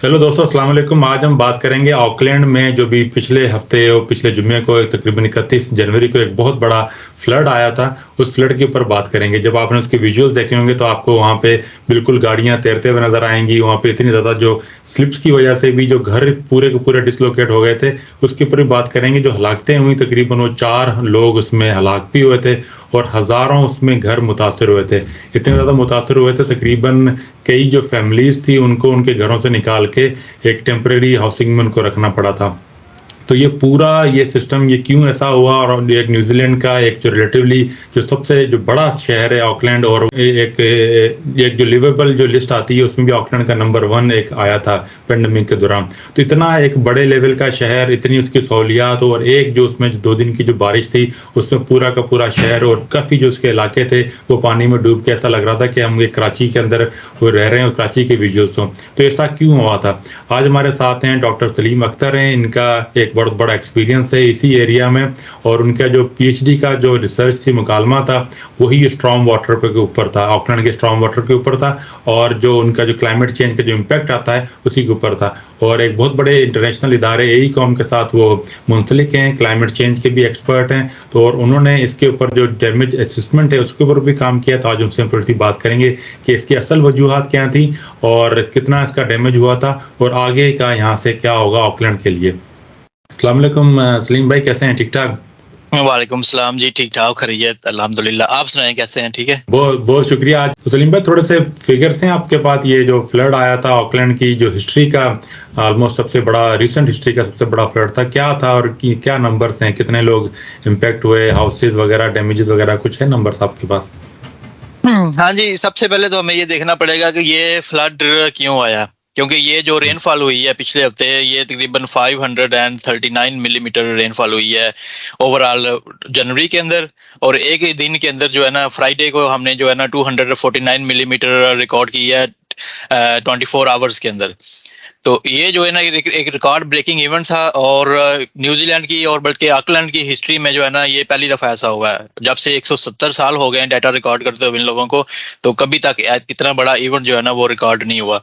Hello दोस्तों, अस्सलाम वालेकुम। आज हम बात करेंगे ऑकलैंड में जो भी पिछले हफ्ते और पिछले जुम्मे को तकरीबन 31 जनवरी को एक बहुत बड़ा फ्लड आया था। उस फ्लड के ऊपर बात करेंगे। जब आपने उसके विजुअल्स देखे होंगे तो आपको वहाँ पे बिल्कुल गाड़ियाँ तैरते हुए नजर आएंगी। वहाँ पे इतनी ज़्यादा जो स्लिप्स की वजह से भी जो घर पूरे के पूरे डिसलोकेट हो गए थे, उसके ऊपर भी बात करेंगे। जो हलाकतें हुई, तकरीबन वो 4 लोग उसमें हलाक भी हुए थे और हज़ारों उसमें घर मुतासर हुए थे। इतने ज़्यादा मुतासर हुए थे, तकरीबन कई जो फैमिलीज थी उनको उनके घरों से निकाल के एक टेम्परेरी हाउसिंग में उनको रखना पड़ा था। तो ये पूरा ये सिस्टम ये क्यों ऐसा हुआ, और एक न्यूजीलैंड का एक जो रिलेटिवली जो सबसे जो बड़ा शहर है ऑकलैंड, और एक जो लिवेबल जो लिस्ट आती है उसमें भी ऑकलैंड का नंबर 1 एक आया था पेंडेमिक के दौरान। तो इतना एक बड़े लेवल का शहर, इतनी उसकी सहूलियात, और एक जो उसमें 2 दिन की जो बारिश थी उसमें पूरा का पूरा शहर और काफ़ी जो उसके इलाके थे वो पानी में डूब के ऐसा लग रहा था कि हम ये कराची के अंदर वो रह रहे हैं और कराची के विजुअल्स हों। तो ऐसा क्यों हुआ था? आज हमारे साथ हैं डॉक्टर सलीम अख्तर हैं। इनका एक बहुत बड़ा एक्सपीरियंस है इसी एरिया में, और उनका जो पीएचडी का जो रिसर्च थी, मुकालमा था, वही स्ट्रॉम वाटर के ऊपर था, ऑकलैंड के स्ट्रॉम वाटर के ऊपर था, और जो उनका जो क्लाइमेट चेंज का जो इम्पैक्ट आता है उसी के ऊपर था। और एक बहुत बड़े इंटरनेशनल इदारे यही कॉम के साथ वो मुंसलिक हैं, क्लाइमेट चेंज के भी एक्सपर्ट हैं। तो और उन्होंने इसके ऊपर जो डैमेज असेसमेंट है उसके ऊपर भी काम किया। तो आज उनसे हम थोड़ी सी बात करेंगे कि इसकी असल वजूहत क्या थी और कितना इसका डैमेज हुआ था, और आगे का यहाँ से क्या होगा ऑकलैंड के लिए। अस्सलाम वालेकुम सलीम भाई, कैसे हैं? ठीक ठाक? वालेकुम सलाम जी, ठीक ठाक खैरियत अल्हम्दुलिल्लाह। आप सुनाएं कैसे हैं? ठीक है। बहुत बहुत शुक्रिया। आज तो सलीम भाई थोड़े से फिगर्स हैं आपके पास? ये जो फ्लड आया था ऑकलैंड की जो हिस्ट्री का ऑलमोस्ट सबसे बड़ा, रिसेंट हिस्ट्री का सबसे बड़ा फ्लड था, क्या था और क्या नंबर्स हैं, कितने लोग इम्पेक्ट हुए, हाउसेज वगैरह, डैमेजेस वगैरह, कुछ है नंबर्स आपके पास? हाँ जी, सबसे पहले तो हमें ये देखना पड़ेगा कि ये फ्लड क्यों आया, क्योंकि ये जो रेनफॉल हुई है पिछले हफ्ते, ये तकरीबन 539 मिलीमीटर रेनफॉल हुई है ओवरऑल जनवरी के अंदर। और एक ही दिन के अंदर जो है ना, फ्राइडे को हमने जो है ना 249 मिलीमीटर रिकॉर्ड किया है 24 आवर्स के अंदर। तो ये जो है ना, ये एक रिकॉर्ड ब्रेकिंग इवेंट था, और न्यूजीलैंड की और बल्कि ऑकलैंड की हिस्ट्री में जो है ना, ये पहली दफा ऐसा हुआ है। जब से 170 साल हो गए हैं डाटा रिकॉर्ड करते हुए इन लोगों को, तो कभी तक इतना बड़ा इवेंट जो है ना वो रिकॉर्ड नहीं हुआ।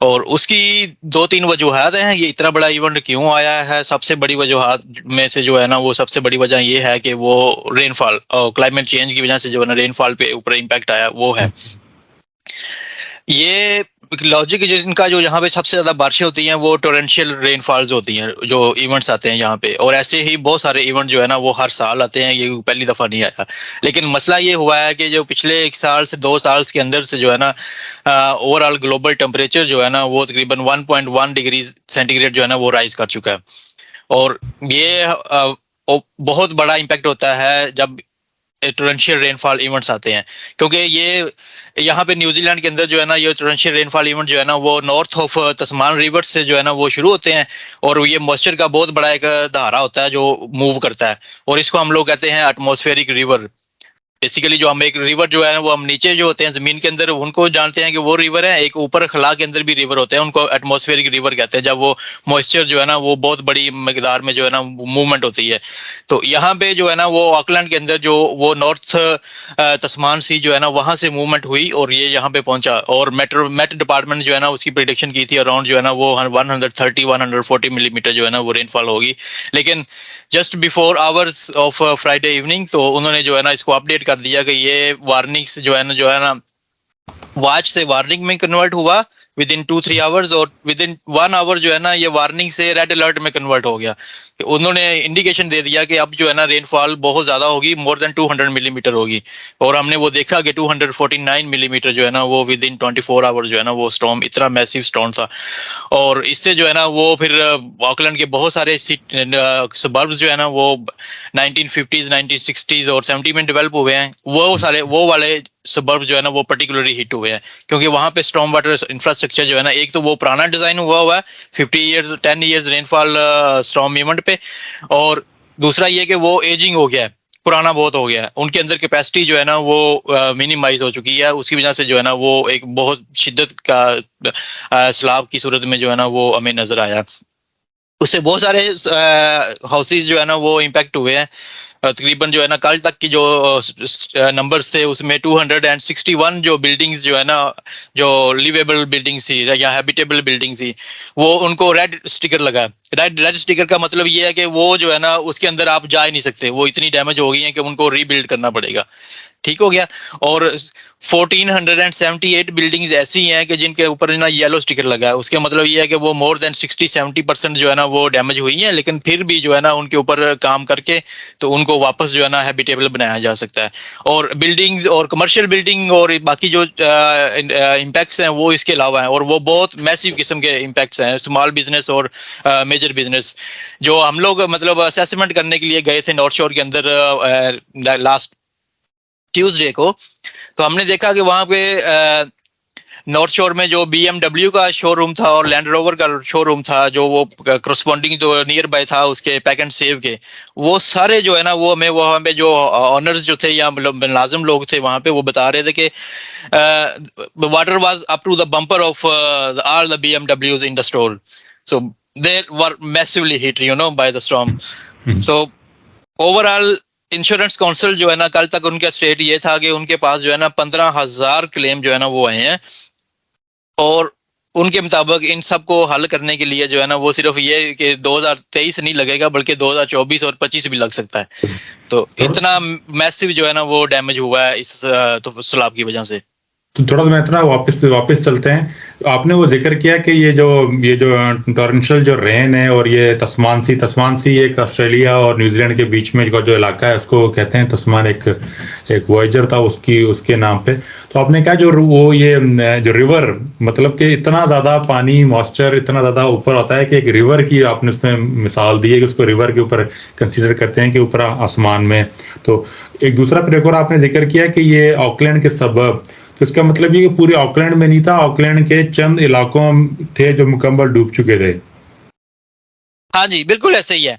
और उसकी 2-3 वजूहत हैं, ये इतना बड़ा इवेंट क्यों आया है। सबसे बड़ी वजूहत में से जो है ना, वो सबसे बड़ी वजह ये है कि वो रेनफॉल और क्लाइमेट चेंज की वजह से जो है ना रेनफॉल पे ऊपर इम्पैक्ट आया, वो है ये लॉजिक। जिनका जो यहाँ पे सबसे ज्यादा बारिशें होती हैं वो टोरेंशियल रेनफॉल्स होती हैं, जो इवेंट्स आते हैं यहाँ पे। और ऐसे ही बहुत सारे इवेंट जो है ना वो हर साल आते हैं, ये पहली दफा नहीं आया। लेकिन मसला ये हुआ है कि जो पिछले 1 साल से 2 साल के अंदर से जो है ना, ओवरऑल ग्लोबल टेम्परेचर जो है ना वो तकरीबन 1.1 डिग्री सेंटीग्रेड जो है ना वो राइज कर चुका है। और ये बहुत बड़ा इम्पैक्ट होता है जब टोरेंशियल रेनफॉल इवेंट्स आते हैं, क्योंकि ये यहाँ पे न्यूजीलैंड के अंदर जो है ना, ये टोरेंशियल रेनफॉल इवेंट जो है ना वो नॉर्थ ऑफ तस्मान रिवर से जो है ना वो शुरू होते हैं। और ये मॉइस्चर का बहुत बड़ा एक धारा होता है जो मूव करता है, और इसको हम लोग कहते हैं एटमॉस्फेरिक रिवर। बेसिकली जो हम एक रिवर जो है वो हम नीचे जो होते हैं जमीन के अंदर उनको जानते हैं कि वो रिवर है, एक ऊपर खला के अंदर भी रिवर होते हैं, उनको एटमॉस्फेरिक रिवर कहते हैं, जब वो मॉइस्चर जो है ना वो बहुत बड़ी मकदार में जो है ना मूवमेंट होती है। तो यहाँ पे जो है ना वो ऑकलैंड के अंदर जो वो नॉर्थ तस्मान सी जो है ना वहां से मूवमेंट हुई और ये यहाँ पे पहुंचा। और मेट डिपार्टमेंट जो है ना उसकी प्रिडिक्शन की थी अराउंड जो है ना वो 130-140 मिलीमीटर जो है ना वो रेनफॉल होगी। लेकिन just before hours of Friday evening तो उन्होंने जो है ना इसको अपडेट कर दिया कि ये वार्निंग से जो है ना वॉच से वार्निंग में कन्वर्ट हुआ विद इन 2-3 आवर्स, और विद इन 1 आवर जो है ना ये वार्निंग से रेड अलर्ट में कन्वर्ट हो गया। उन्होंने इंडिकेशन दे दिया कि अब जो है ना रेनफॉल बहुत ज्यादा होगी, मोर देन 200 मिलीमीटर होगी। और हमने वो देखा कि 249 मिलीमीटर जो है ना वो विद इन 24 आवर जो है ना वो स्टॉर्म, इतना मैसिव स्टॉर्म था। और इससे जो है ना वो फिर ऑकलैंड के बहुत सारे सबर्ब्स जो है ना वो 1950s 1960s और 70 में डेवलप हुए हैं, वो वाले सबर्ब जो है ना वो पर्टिकुलरली हिट हुए हैं, क्योंकि वहां पे स्टॉर्म वाटर इंफ्रास्ट्रक्चर जो है ना, एक तो वो पुराना डिजाइन हुआ है 10 ईयर्स रेनफॉल स्टॉर्म इवेंट पे, और दूसरा ये कि वो एजिंग हो गया है, पुराना बहुत हो गया है, उनके अंदर कैपेसिटी जो है ना वो मिनिमाइज हो चुकी है। उसकी वजह से जो है ना वो एक बहुत शिद्दत का सैलाब की सूरत में जो है ना वो हमें नजर आया। उससे बहुत सारे हाउसेज जो है ना वो इम्पैक्ट हुए हैं। तकरीबन जो है ना कल तक की जो नंबर्स थे उसमें 261 जो बिल्डिंग्स जो है ना, जो लिवेबल बिल्डिंग्स थी या हैबिटेबल बिल्डिंग थी, वो उनको रेड स्टिकर लगा है। रेड स्टिकर का मतलब ये है कि वो जो है ना उसके अंदर आप जा ही नहीं सकते, वो इतनी डैमेज हो गई है कि उनको रीबिल्ड करना पड़ेगा। ठीक हो गया। और 1478 बिल्डिंग्स ऐसी हैं कि जिनके ऊपर ना येलो स्टिकर लगा है। उसके मतलब ये है कि वो मोर देन 60-70% जो है ना वो डैमेज हुई है, लेकिन फिर भी जो है ना उनके ऊपर काम करके तो उनको वापस जो है ना हैबिटेबल बनाया जा सकता है। और बिल्डिंग्स और कमर्शियल बिल्डिंग और बाकी जो इम्पैक्ट्स हैं वो इसके अलावा हैं, और वो बहुत मैसिव किस्म के इम्पैक्ट्स हैं, स्मॉल बिजनेस और मेजर बिजनेस। जो हम लोग मतलब असेसमेंट करने के लिए गए थे नॉर्थ शोर के अंदर लास्ट ट्यूसडे को, तो हमने देखा कि वहां पे नॉर्थ शोर में जो BMW का शोरूम था और लैंड रोवर का शोरूम था, जो वो करस्पॉन्डिंग जो नियर बाय था उसके पैक एंड सेव के, वो सारे जो है ना वो हमें वहां पे जो ऑनर्स जो थे या मुलाजिम लोग थे वहां पे, वो बता रहे थे कि water was up to the bumper of all the BMWs in the store, so they were massively hit by the storm. So overall insurance council जो है ना कल तक उनका स्टेट ये था कि उनके पास जो है ना 15,000 क्लेम जो है ना वो आए हैं, और उनके मुताबिक इन सब को हल करने के लिए जो है ना वो सिर्फ ये कि 2023 नहीं लगेगा बल्कि 2024 और 25 भी लग सकता है। तो इतना मैसिव जो है ना वो डैमेज हुआ है इस तो सैलाब की वजह से। तो थोड़ा सा मैं इतना वापस चलते हैं। तो आपने वो जिक्र किया कि ये जो टॉरेंशियल जो रेन है और ये तस्मानसी एक ऑस्ट्रेलिया और न्यूजीलैंड के बीच में का जो इलाका है उसको कहते हैं तस्मान, एक वॉयजर था उसके नाम पे। तो आपने कहा जो वो ये जो रिवर, मतलब कि इतना ज़्यादा पानी मॉइस्चर इतना ज़्यादा ऊपर होता है कि एक रिवर की आपने उसमें मिसाल दी है कि उसको रिवर के ऊपर कंसीडर करते हैं कि ऊपर आसमान में। तो एक दूसरा फिर एक और आपने जिक्र किया कि ये ऑकलैंड के सबब, तो इसका मतलब ये कि पूरे ऑकलैंड में नहीं था, ऑकलैंड के चंद इलाकों थे जो मुकम्मल डूब चुके थे। हाँ जी, बिल्कुल ऐसे ही है।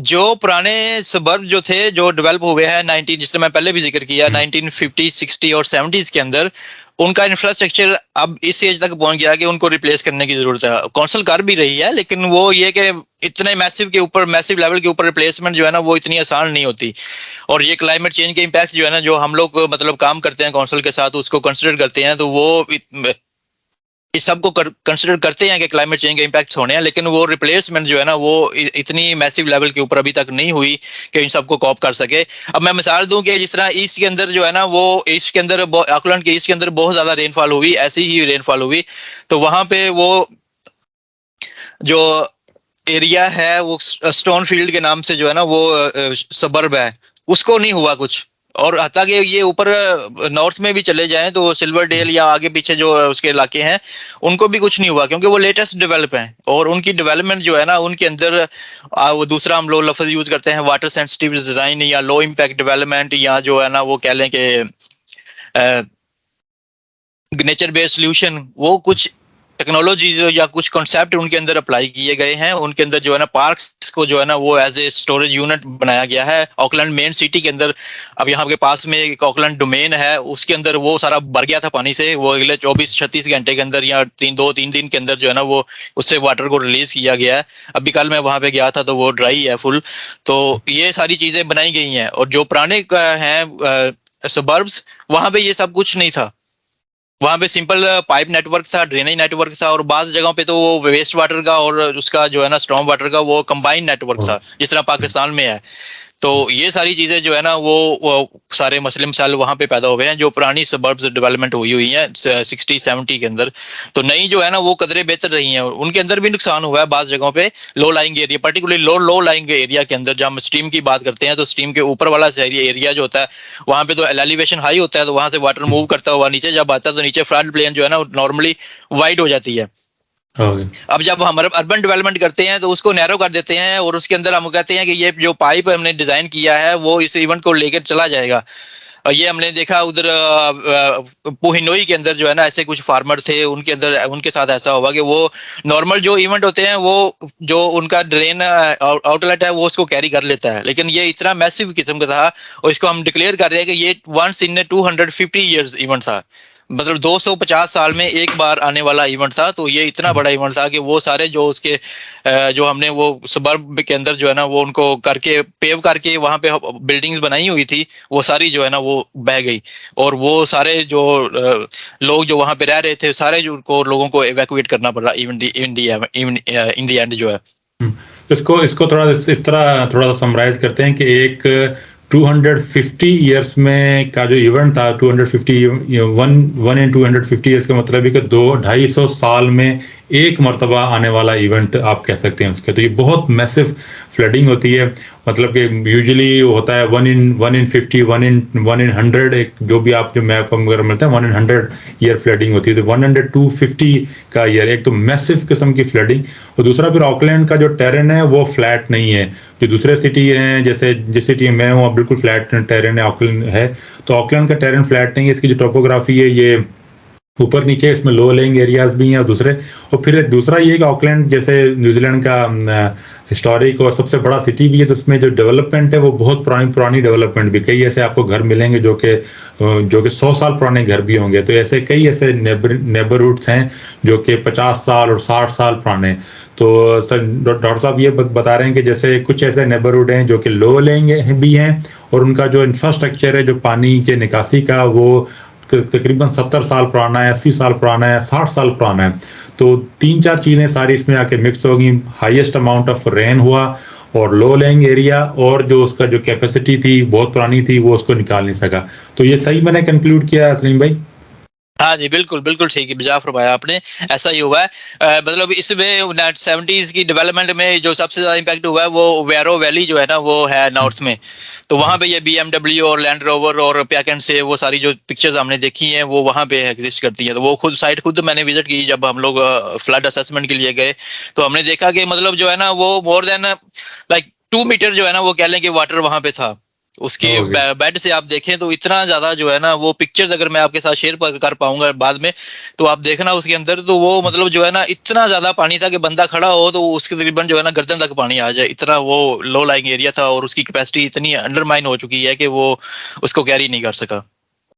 जो पुराने सबर्ब जो थे जो डेवलप हुए हैं 19, जिससे मैं पहले भी जिक्र किया, 1950, 60 और 70s के अंदर, उनका इंफ्रास्ट्रक्चर अब इस एज तक पहुंच गया कि उनको रिप्लेस करने की जरूरत है। काउंसिल कर भी रही है, लेकिन वो ये कि इतने मैसिव लेवल के ऊपर रिप्लेसमेंट जो है ना वो इतनी आसान नहीं होती। और ये क्लाइमेट चेंज के इम्पैक्ट जो है ना, जो हम लोग मतलब काम करते हैं काउंसिल के साथ उसको कंसिडर करते हैं, तो वो इस सबको कंसिडर करते हैं कि क्लाइमेट चेंज के इम्पैक्ट होने हैं, लेकिन वो रिप्लेसमेंट जो है ना वो इतनी मैसिव लेवल के ऊपर अभी तक नहीं हुई कि इन सबको कॉप कर सके। अब मैं मिसाल दूं कि जिस तरह ईस्ट के अंदर जो है ना वो ईस्ट के अंदर ऑकलैंड के ईस्ट के अंदर बहुत ज्यादा रेनफॉल हुई, ऐसी ही रेनफॉल हुई, तो वहां पे वो जो एरिया है वो स्टोन फील्ड के नाम से जो है ना वो सबर्ब है, उसको नहीं हुआ कुछ। और हता कि ये ऊपर नॉर्थ में भी चले जाएं तो सिल्वर डेल या आगे पीछे जो उसके इलाके हैं उनको भी कुछ नहीं हुआ, क्योंकि वो लेटेस्ट डेवलप हैं और उनकी डेवलपमेंट जो है ना उनके अंदर वो दूसरा हम लोग लफ्ज यूज करते हैं वाटर सेंसिटिव डिजाइन या लो इम्पैक्ट डेवलपमेंट, या जो है ना वो कह लें कि नेचर बेस्ड सोल्यूशन। वो कुछ टेक्नोलॉजी या कुछ कॉन्सेप्ट उनके अंदर अप्लाई किए गए हैं। उनके अंदर जो है ना पार्क्स को जो है ना वो एज ए स्टोरेज यूनिट बनाया गया है ऑकलैंड मेन सिटी के अंदर। अब यहाँ के पास में एक ऑकलैंड डोमेन है, उसके अंदर वो सारा भर गया था पानी से। वो अगले 24-36 घंटे के अंदर या 2-3 दिन के अंदर जो है ना वो उससे वाटर को रिलीज किया गया है। अभी कल मैं वहां पे गया था तो वो ड्राई है फुल। तो ये सारी चीजें बनाई गई हैं। और जो पुराने हैं सबर्ब्स, वहां पे ये सब कुछ नहीं था। वहां पे सिंपल पाइप नेटवर्क था, ड्रेनेज नेटवर्क था, और बाज़ जगहों पे तो वो वेस्ट वाटर का और उसका जो है ना स्टॉर्म वाटर का वो कंबाइंड नेटवर्क था, जिस तरह पाकिस्तान में है। तो ये सारी चीजें जो है ना वो सारे मसले मसाइल वहां पे पैदा हुए हैं जो पुरानी सबर्ब्स डेवलपमेंट हुई है 60-70 के अंदर। तो नई जो है ना वो कदरे बेहतर रही हैं, उनके अंदर भी नुकसान हुआ है बाज़ जगहों पे। Low lying area, particularly low lying area के अंदर जब हम स्ट्रीम की बात करते हैं तो स्ट्रीम के ऊपर वाला एरिया जो होता है वहां पे तो एलिवेशन हाई होता है, तो वहां से वाटर मूव करता हुआ नीचे जब आता है तो नीचे फ्लड प्लेन जो है ना नॉर्मली वाइड हो जाती है। अब जब हम अर्बन डेवलपमेंट करते हैं तो उसको नैरो कर देते हैं और उसके अंदर हम कहते हैं कि ये जो पाइप हमने डिजाइन किया है वो इस इवेंट को लेकर चला जाएगा। और ये हमने देखा उधर पुहिनोई के अंदर जो है ना ऐसे कुछ फार्मर थे, उनके अंदर उनके साथ ऐसा हुआ कि वो नॉर्मल जो इवेंट होते हैं वो जो उनका ड्रेन आउटलेट है वो उसको कैरी कर लेता है, लेकिन ये इतना मैसिव किस्म का था और इसको हम डिक्लेयर कर रहे हैं कि ये वंस इन 250 ईयर्स इवेंट था। मतलब 250 साल में एक बार आने वाला इवेंट था। तो ये इतना बड़ा इवेंट था कि वो सारे जो उसके जो हमने वो सबर्ब के अंदर जो है ना वो उनको करके पेव करके वहां पे बिल्डिंग्स बनाई हुई थी, वो सारी जो है ना वो बह गई। और वो सारे जो लोग जो वहां पे रह रहे थे, सारे जो उनको लोगों को इवैक्यूएट करना पड़ा इन दी एंड जो है। हम्म, इसको इसको थोड़ा इस तरह थोड़ा सा समराइज करते हैं कि एक 250 ईयर्स में का जो इवेंट था, 250 वन इन 250 ईयर्स का मतलब है कि 200-250 में एक मर्तबा आने वाला इवेंट आप कह सकते हैं उसके। तो ये बहुत मैसिव फ्लडिंग होती है, मतलब कि यूजुअली होता है 1 in 50, 1 in 100, एक जो भी आप जो मैप वगैरह मिलता है 1 in 100 ईयर फ्लडिंग होती है। तो 100-250 का ईयर, एक तो मैसिव किस्म की फ्लडिंग। और दूसरा फिर ऑकलैंड का जो टेरेन है वो फ्लैट नहीं है। जो दूसरे सिटी हैं, जैसे जिस सिटी में मैं हूँ बिल्कुल फ्लैट टेरेन है, ऑकलैंड है। तो ऑकलैंड का टेरेन फ्लैट नहीं है, इसकी जो टोपोग्राफी है ये ऊपर नीचे, इसमें लो लेइंग एरियाज भी हैं और दूसरे। और फिर दूसरा ये कि ऑकलैंड जैसे न्यूजीलैंड का हिस्टोरिक और सबसे बड़ा सिटी भी है, तो उसमें जो डेवलपमेंट है वो बहुत पुरानी पुरानी डेवलपमेंट भी, कई ऐसे आपको घर मिलेंगे जो कि 100 साल पुराने घर भी होंगे। तो ऐसे कई ऐसे नेबरहुड्स हैं जो कि 50 साल और 60 साल पुराने। तो सर डॉक्टर साहब ये बता रहे हैं कि जैसे कुछ ऐसे नेबरहुड हैं जो कि लो लेंगे भी हैं, और उनका जो इंफ्रास्ट्रक्चर है जो पानी के निकासी का, वो तकरीबन 70 साल पुराना है, 80 साल पुराना है, 60 साल पुराना है। तो 3-4 चीज़ें सारी इसमें आके मिक्स हो गई। हाईएस्ट अमाउंट ऑफ रेन हुआ, और लो लेइंग एरिया, और जो उसका जो कैपेसिटी थी बहुत पुरानी थी वो उसको निकाल नहीं सका। तो ये सही मैंने कंक्लूड किया है सलीम भाई? हाँ जी, बिल्कुल, बिल्कुल ठीक है, बिजा फरमाया आपने, ऐसा ही हुआ है। मतलब इसमें 70s की डेवलपमेंट में जो सबसे ज़्यादा इम्पैक्ट हुआ है वो वैरो वैली जो है ना वो है नॉर्थ में। तो वहाँ पे ये बीएमडब्ल्यू और लैंड रोवर और पैकेंट से वो सारी जो पिक्चर्स हमने देखी हैं वो वहाँ पे एग्जिस्ट करती हैं। तो वो खुद मैंने विजिट की जब हम लोग फ्लड असेसमेंट के लिए गए। तो हमने देखा कि मतलब जो है ना वो मोर देन लाइक 2 मीटर जो है ना वो कह लें कि वाटर वहाँ पे था। उसके ओके। बेड से आप देखें तो इतना ज्यादा जो है ना वो पिक्चर्स अगर मैं आपके साथ शेयर कर पाऊंगा बाद में, तो आप देखना उसके अंदर। तो वो मतलब जो है ना इतना ज्यादा पानी था कि बंदा खड़ा हो तो उसके तकरीबन जो है ना गर्दन तक पानी आ जाए, इतना वो लो लाइंग एरिया था। और उसकी कैपेसिटी इतनी अंडरमाइन हो चुकी है कि वो उसको कैरी नहीं कर सका।